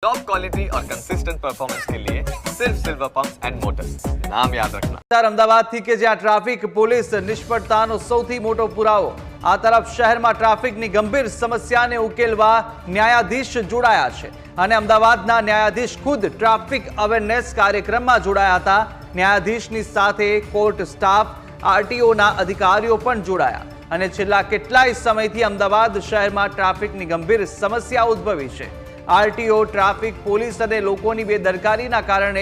Top quality और consistent performance के लिए सिर्फ सिल्वर पंप्स एंड मोटर्स, नाम याद रखना। અમદાવાદથી કે જ્યાં ટ્રાફિક પોલીસ નિષ્ફળતાનો સૌથી મોટો પુરાવો, આ તરફ શહેરમાં ટ્રાફિકની ગંભીર સમસ્યાને ઉકેલવા ન્યાયાધીશ જોડાયા છે અને અમદાવાદના ન્યાયાધીશ ખુદ ટ્રાફિક અવેરનેસ કાર્યક્રમમાં જોડાયા હતા। ન્યાયાધીશની સાથે કોર્ટ સ્ટાફ, આરટીઓના અધિકારીઓ પણ જોડાયા અને છેલ્લા કેટલાય સમયથી અમદાવાદ શહેરમાં ટ્રાફિકની ગંભીર સમસ્યા ઉદ્ભવી છે। આરટીઓ, ટ્રાફિક પોલીસ અને લોકોની બેદરકારીના કારણે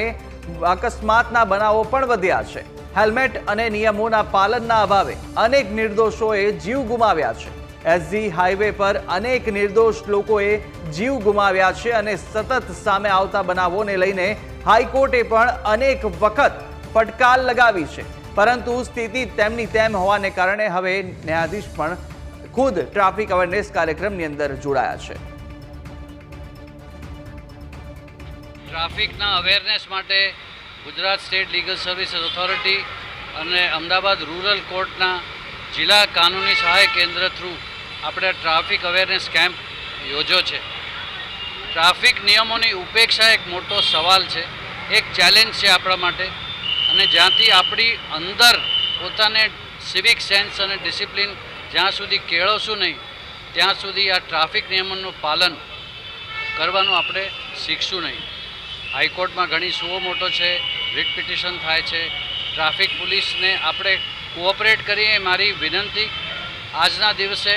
અકસ્માતના બનાવો પણ વધ્યા છે। હેલ્મેટ અને નિયમોના પાલનના અભાવે અનેક નિર્દોષોએ જીવ ગુમાવ્યા છે। એસજી હાઈવે પર અનેક નિર્દોષ લોકોએ જીવ ગુમાવ્યા છે અને સતત સામે આવતા બનાવોને લઈને હાઈકોર્ટે પણ અનેક વખત ફટકાર લગાવી છે, પરંતુ સ્થિતિ તેમની તેમ હોવાને કારણે હવે ન્યાયાધીશ પણ ખુદ ટ્રાફિક અવેરનેસ કાર્યક્રમની અંદર જોડાયા છે। ટ્રાફિકના અવેરનેસ માટે Gujarat state legal services authority અને અમદાવાદ રૂરલ કોર્ટના જિલ્લા કાનૂની સહાય કેન્દ્ર થ્રુ આપણે ટ્રાફિક અવેરનેસ કેમ્પ યોજ્યો છે। ટ્રાફિક નિયમોની ઉપેક્ષા એક મોટો સવાલ છે, એક ચેલેન્જ છે આપણા માટે, અને જ્યાંથી આપણી અંદર પોતાને સિવિક સેન્સ અને ડિસિપ્લિન જ્યાં સુધી કેળવશું નહીં ત્યાં સુધી આ ટ્રાફિક નિયમોનું પાલન કરવાનું આપણે શીખશું નહીં। હાઈકોર્ટમાં ઘણી સુઓ મોટો છે, રીટ પિટિશન થાય છે, ટ્રાફિક પોલીસને આપણે કોઓપરેટ કરીએ મારી વિનંતી। આજના દિવસે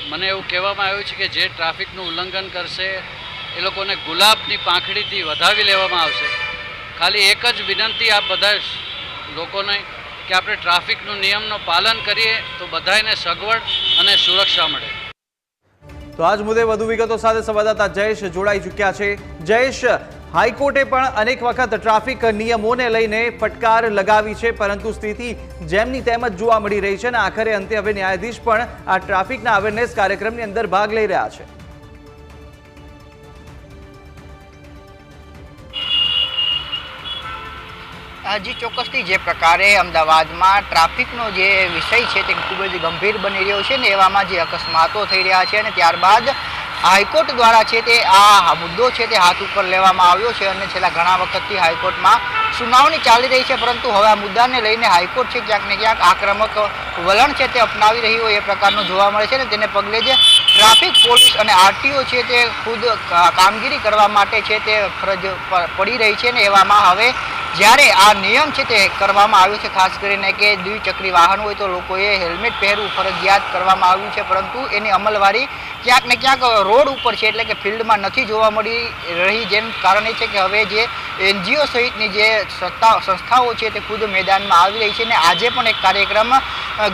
મને એવું કહેવામાં આવ્યું છે કે જે ટ્રાફિકનું ઉલ્લંઘન કરશે એ લોકોને ગુલાબની પાંખડીથી વધાવી લેવામાં આવશે। ખાલી એક જ વિનંતી આપ બધા લોકોને કે આપણે ટ્રાફિકનું નિયમનું પાલન કરીએ તો બધાને સગવડ અને સુરક્ષા મળે। તો આજ મુદ્દે વધુ વિગતો સાથે સંવાદદાતા જયેશ જોડાઈ ચૂક્યા છે। જયેશ, હાઈકોર્ટે પણ અનેક વખત ટ્રાફિક નિયમોને લઈને ફટકાર લગાવી છે, પરંતુ સ્થિતિ જેમની તેમ જ જોવા મળી રહી છે અને આખરે અંતે હવે ન્યાયાધીશ પણ આ ટ્રાફિકના અવેરનેસ કાર્યક્રમની અંદર ભાગ લઈ રહ્યા છે। જી ચોક્કસથી જે પ્રકારે અમદાવાદમાં ટ્રાફિકનો જે વિષય છે તે ખૂબ જ ગંભીર બની રહ્યો છે ને એવામાં જે અકસ્માતો થઈ રહ્યા છે અને ત્યારબાદ હાઈકોર્ટ દ્વારા છે તે આ મુદ્દો છે તે હાથ ઉપર લેવામાં આવ્યો છે અને છેલ્લા ઘણા વખતથી હાઈકોર્ટમાં સુનાવણી ચાલી રહી છે, પરંતુ હવે આ મુદ્દાને લઈને હાઈકોર્ટ છે ક્યાંક ને ક્યાંક આક્રમક વલણ છે તે અપનાવી રહી હોય એ પ્રકારનું જોવા મળે છે ને તેને પગલે જે ટ્રાફિક પોલીસ અને આરટીઓ છે તે ખુદ કામગીરી કરવા માટે છે તે ફરજ પડી રહી છે ને એવામાં હવે જ્યારે આ નિયમ છે તે કરવામાં આવ્યો છે, ખાસ કરીને કે દ્વિચક્રી વાહન હોય તો લોકોએ હેલ્મેટ પહેરવું ફરજિયાત કરવામાં આવ્યું છે, પરંતુ એની અમલવારી ક્યાંક ને ક્યાંક રોડ ઉપર છે એટલે કે ફિલ્ડમાં નથી જોવા મળી રહી। જેનું કારણ એ છે કે હવે જે એનજીઓ સહિતની જે સંસ્થાઓ છે તે ખુદ મેદાનમાં આવી રહી છે ને આજે પણ એક કાર્યક્રમ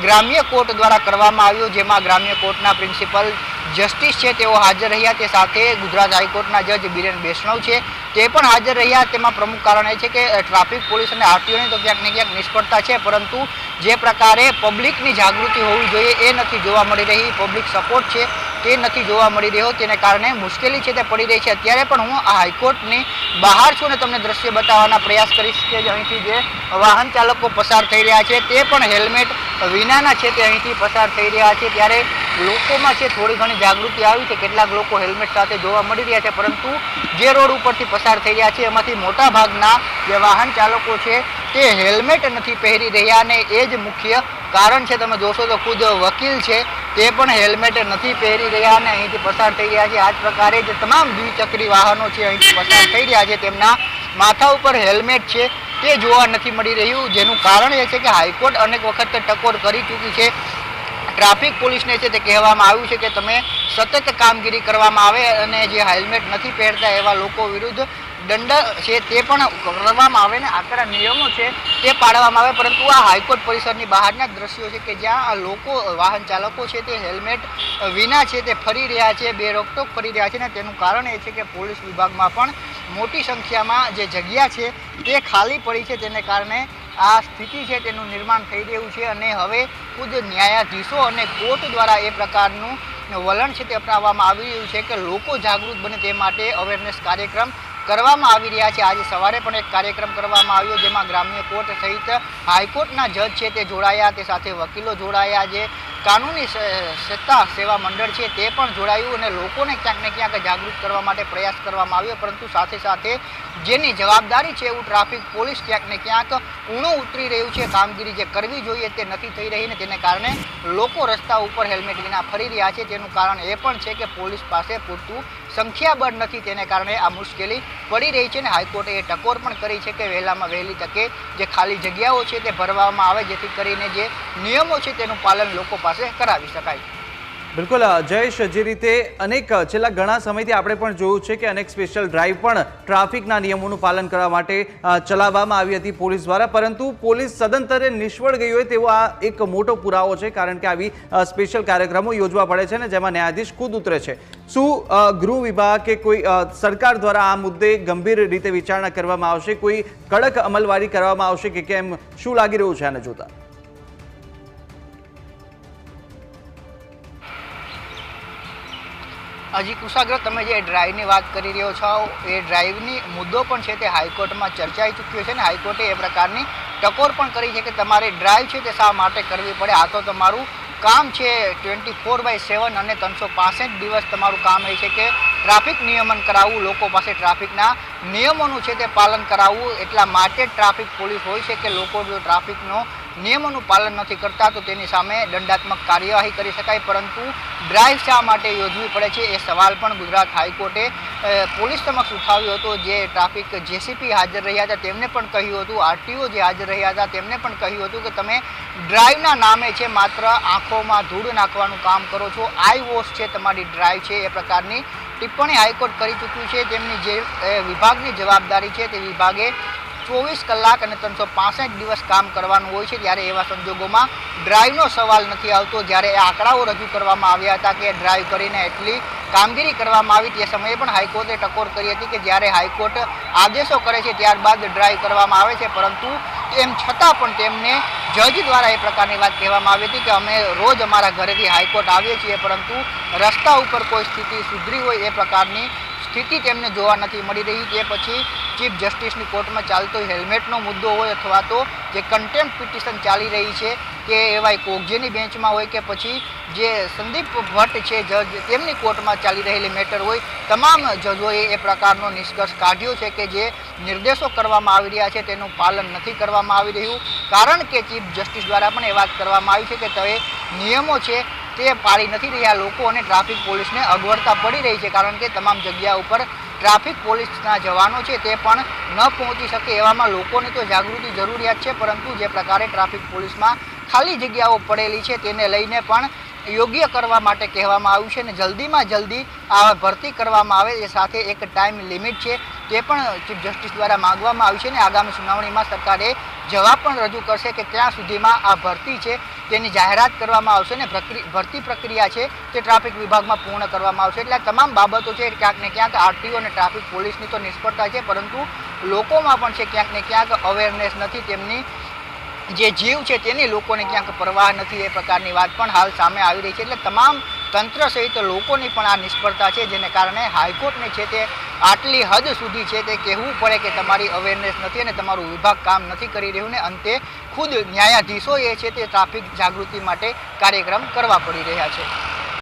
ગ્રામ્ય કોર્ટ દ્વારા કરવામાં આવ્યો, જેમાં ગ્રામ્ય કોર્ટના પ્રિન્સિપલ જસ્ટિસ છે તેઓ હાજર રહ્યા, તે સાથે ગુજરાત હાઈકોર્ટના જજ બિરેન વૈષ્ણવ છે તે પણ હાજર રહ્યા। તેમાં પ્રમુખ કારણ એ છે કે ટ્રાફિક પોલીસ અને આરટીઓની તો ક્યાંક ને ક્યાંક નિષ્ફળતા છે, પરંતુ જે પ્રકારે પબ્લિકની જાગૃતિ હોવી જોઈએ એ નથી જોવા મળી રહી, પબ્લિક સપોર્ટ છે તે નથી જોવા મળી રહ્યો, તેને કારણે મુશ્કેલી છે તે પડી રહી છે। અત્યારે પણ હું આ હાઈકોર્ટની બહાર છું ને તમને દ્રશ્ય બતાવવાના પ્રયાસ કરીશ કે અહીંથી જે વાહન ચાલકો પસાર થઈ રહ્યા છે તે પણ હેલ્મેટ વિનાના છે તે અહીંથી પસાર થઈ રહ્યા છે, ત્યારે લોકોમાં છે થોડી ઘણી જાગૃતિ આવી છે। કેટલાક લોકો હેલ્મેટ સાથે જોવા મળી રહ્યા છે, પરંતુ જે રોડ ઉપરથી પસાર થઈ રહ્યા છે એમાંથી મોટા ભાગના જે વાહન ચાલકો છે તે હેલ્મેટ નથી પહેરી રહ્યા અને એ જ મુખ્ય કારણ છે। તમે જોશો તો ખુદ વકીલ છે તે પણ હેલ્મેટ નથી પહેરી રહ્યા અને અહીંથી પસાર થઈ રહ્યા છે। આ જ પ્રકારે જે તમામ દ્વિચક્રી વાહનો છે અહીંથી પસાર થઈ રહ્યા છે તેમના માથા ઉપર હેલ્મેટ છે તે જોવા નથી મળી રહ્યું, જેનું કારણ એ છે કે હાઈકોર્ટ અનેક વખત ટકોર કરી ચૂકી છે। ટ્રાફિક પોલીસને છે તે કહેવામાં આવ્યું છે કે તમે સતત કામગીરી કરવામાં આવે અને જે હેલ્મેટ નથી પહેરતા એવા લોકો વિરુદ્ધ દંડ છે તે પણ કરવામાં આવે ને આકરા નિયમો છે તે પાડવામાં આવે, પરંતુ આ હાઈકોર્ટ પરિસરની બહારના દ્રશ્યો છે કે જ્યાં આ લોકો વાહન ચાલકો છે તે હેલ્મેટ વિના છે તે ફરી રહ્યા છે, બે રોકટોક ફરી રહ્યા છે ને તેનું કારણ એ છે કે પોલીસ વિભાગમાં પણ મોટી સંખ્યામાં જે જગ્યા છે તે ખાલી પડી છે, તેને કારણે આ સ્થિતિ છે તેનું નિર્માણ થઈ રહ્યું છે અને હવે ખુદ ન્યાયાધીશો અને કોર્ટ દ્વારા એ પ્રકારનું વલણ છે તે અપનાવવામાં આવી રહ્યું છે કે લોકો જાગૃત બને તે માટે અવેરનેસ કાર્યક્રમ કરવામાં આવી રહ્યા છે। આજે સવારે પણ એક કાર્યક્રમ કરવામાં આવ્યો જેમાં ગ્રામ્ય કોર્ટ સહિત હાઈકોર્ટના જજ છે તે જોડાયા, તે સાથે વકીલો જોડાયા, જે કાનૂની સત્તા સેવા મંડળ છે તે પણ જોડાયું અને લોકોને ક્યાંક ને ક્યાંક જાગૃત કરવા માટે પ્રયાસ કરવામાં આવ્યો, પરંતુ સાથે સાથે જેની જવાબદારી છે એવું ટ્રાફિક પોલીસ ક્યાંક ને ક્યાંક ઊણું ઉતરી રહ્યું છે, કામગીરી જે કરવી જોઈએ તે નથી થઈ રહી ને તેને કારણે લોકો રસ્તા ઉપર હેલ્મેટ વિના ફરી રહ્યા છે. તેનું કારણ એ પણ છે કે પોલીસ પાસે પૂરતું સંખ્યાબળ નથી, તેને કારણે આ મુશ્કેલી પડી રહી છે. અને હાઈકોર્ટે એ ટકોર પણ કરી છે કે વહેલામાં વહેલી તકે જે ખાલી જગ્યાઓ છે તે ભરવામાં આવે, જેથી કરીને જે નિયમો છે તેનું પાલન લોકો પાસે કરાવી શકાય. બિલકુલ જયેશ, જે રીતે છેલ્લા ઘણા સમયથી આપણે પણ જોયું છે કે અનેક સ્પેશિયલ ડ્રાઈવ પણ ટ્રાફિકના નિયમોનું પાલન કરવા માટે ચલાવવામાં આવી હતી પોલીસ દ્વારા, પરંતુ પોલીસ સદંતરે નિષ્ફળ ગઈ હોય તેવો આ એક મોટો પુરાવો છે, કારણ કે આવી સ્પેશિયલ કાર્યક્રમો યોજવા પડે છે ને જેમાં ન્યાયાધીશ ખુદ ઉતરે છે. શું ગૃહ વિભાગ કે કોઈ સરકાર દ્વારા આ મુદ્દે ગંભીર રીતે વિચારણા કરવામાં આવશે, કોઈ કડક અમલવારી કરવામાં આવશે કે કેમ, શું લાગી રહ્યું છે આને જોતા? હજી કુશાગ્ર, તમે જે ડ્રાઈવની વાત કરી રહ્યો છો એ ડ્રાઈવની મુદ્દો પણ છે તે હાઈકોર્ટમાં ચર્ચાઈ ચૂક્યો છે ને હાઈકોર્ટે એ પ્રકારની ટકોર પણ કરી છે કે તમારે ડ્રાઈવ છે તે શા માટે કરવી પડે. આ તો તમારું કામ છે 24/7 અને 365 દિવસ તમારું કામ રહે છે કે ટ્રાફિક નિયમન કરાવવું, લોકો પાસે ટ્રાફિકના નિયમોનું છે તે પાલન કરાવવું. એટલા માટે જ ટ્રાફિક પોલીસ હોય છે કે લોકો જો ટ્રાફિકનો નિયમોનું પાલન નથી કરતા તો તેની સામે દંડાત્મક કાર્યવાહી કરી શકાય, પરંતુ ડ્રાઈવ શા માટે યોજવી પડે છે એ સવાલ પણ ગુજરાત હાઈકોર્ટે પોલીસ સમક્ષ ઉઠાવ્યો હતો. જે ટ્રાફિક જેસીપી હાજર રહ્યા હતા તેમને પણ કહ્યું હતું, આરટીઓ જે હાજર રહ્યા હતા તેમને પણ કહ્યું હતું કે તમે ડ્રાઈવના નામે છે માત્ર આંખોમાં ધૂળ નાખવાનું કામ કરો છો, આઈ વોશ છે તમારી ડ્રાઈવ છે, એ પ્રકારની ટિપ્પણી હાઈકોર્ટ કરી ચૂક્યું છે. તેમની જે વિભાગની જવાબદારી છે તે વિભાગે 24 કલાક અને 365 દિવસ કામ કરવાનું હોય છે, ત્યારે એવા સંજોગોમાં ડ્રાઈવનો સવાલ નથી આવતો. જ્યારે એ આંકડાઓ રજૂ કરવામાં આવ્યા હતા કે ડ્રાઈવ કરીને એટલી કામગીરી કરવામાં આવી, તે સમયે પણ હાઈકોર્ટે ટકોર કરી હતી કે જ્યારે હાઈકોર્ટ આદેશો કરે છે ત્યારબાદ ડ્રાઈવ કરવામાં આવે છે, પરંતુ એમ છતાં પણ તેમને જજ દ્વારા એ પ્રકારની વાત કહેવામાં આવી હતી કે અમે રોજ અમારા ઘરેથી હાઈકોર્ટ આવીએ છીએ, પરંતુ રસ્તા ઉપર કોઈ સ્થિતિ સુધરી હોય એ પ્રકારની સ્થિતિ તેમને જોવા નથી મળી રહી. તે પછી ચીફ જસ્ટિસની કોર્ટમાં ચાલતો હેલ્મેટનો મુદ્દો હોય અથવા તો જે કન્ટેમ્પ્ટ પિટિશન ચાલી રહી છે કે એવા કોગજેની બેન્ચમાં હોય કે પછી જે સંદીપ ભટ્ટ છે જજ તેમની કોર્ટમાં ચાલી રહેલી મેટર હોય, તમામ જજોએ એ પ્રકારનો નિષ્કર્ષ કાઢ્યો છે કે જે નિર્દેશો કરવામાં આવી રહ્યા છે તેનું પાલન નથી કરવામાં આવી રહ્યું, કારણ કે ચીફ જસ્ટિસ દ્વારા પણ એ વાત કરવામાં આવી છે કે તે નિયમો છે તે પાળી નથી રહ્યા લોકો અને ટ્રાફિક પોલીસને અગવડતા પડી રહી છે, કારણ કે તમામ જગ્યા ઉપર ટ્રાફિક પોલીસના જવાનો છે તે પણ ન પહોંચી શકે. એવામાં લોકોની તો જાગૃતિ જરૂરિયાત છે, પરંતુ જે પ્રકારે ટ્રાફિક પોલીસમાં ખાલી જગ્યાઓ પડેલી છે તેને લઈને પણ યોગ્ય કરવા માટે કહેવામાં આવ્યું છે અને જલ્દીમાં જલ્દી આ ભરતી કરવામાં આવે, એ સાથે એક ટાઈમ લિમિટ છે તે પણ ચીફ જસ્ટિસ દ્વારા માંગવામાં આવ્યું છે અને આગામી સુનાવણીમાં સરકારે જવાબ પણ રજૂ કરશે કે ક્યાં સુધીમાં આ ભરતી છે તેની જાહેરાત કરવામાં આવશે ને ભરતી પ્રક્રિયા છે તે ટ્રાફિક વિભાગમાં પૂર્ણ કરવામાં આવશે. એટલે આ તમામ બાબતો છે ક્યાંક ને ક્યાંક આરટીઓ અને ટ્રાફિક પોલીસની તો નિષ્ફળતા છે, પરંતુ લોકોમાં પણ છે ક્યાંક ને ક્યાંક અવેરનેસ નથી, તેમની જે જીવ છે તેની લોકોને ક્યાંક પરવાહ નથી, એ પ્રકારની વાત પણ હાલ સામે આવી રહી છે. એટલે તમામ તંત્ર સહિત લોકોની પણ આ નિષ્ફળતા છે, જેને કારણે હાઈકોર્ટને છે તે આટલી હદ સુધી છે તે કહેવું પડે કે તમારી અવેરનેસ નથી અને તમારું વિભાગ કામ નથી કરી રહ્યું ને અંતે ખુદ ન્યાયાધીશો એ છે તે ટ્રાફિક જાગૃતિ માટે કાર્યક્રમ કરવા પડી રહ્યા છે.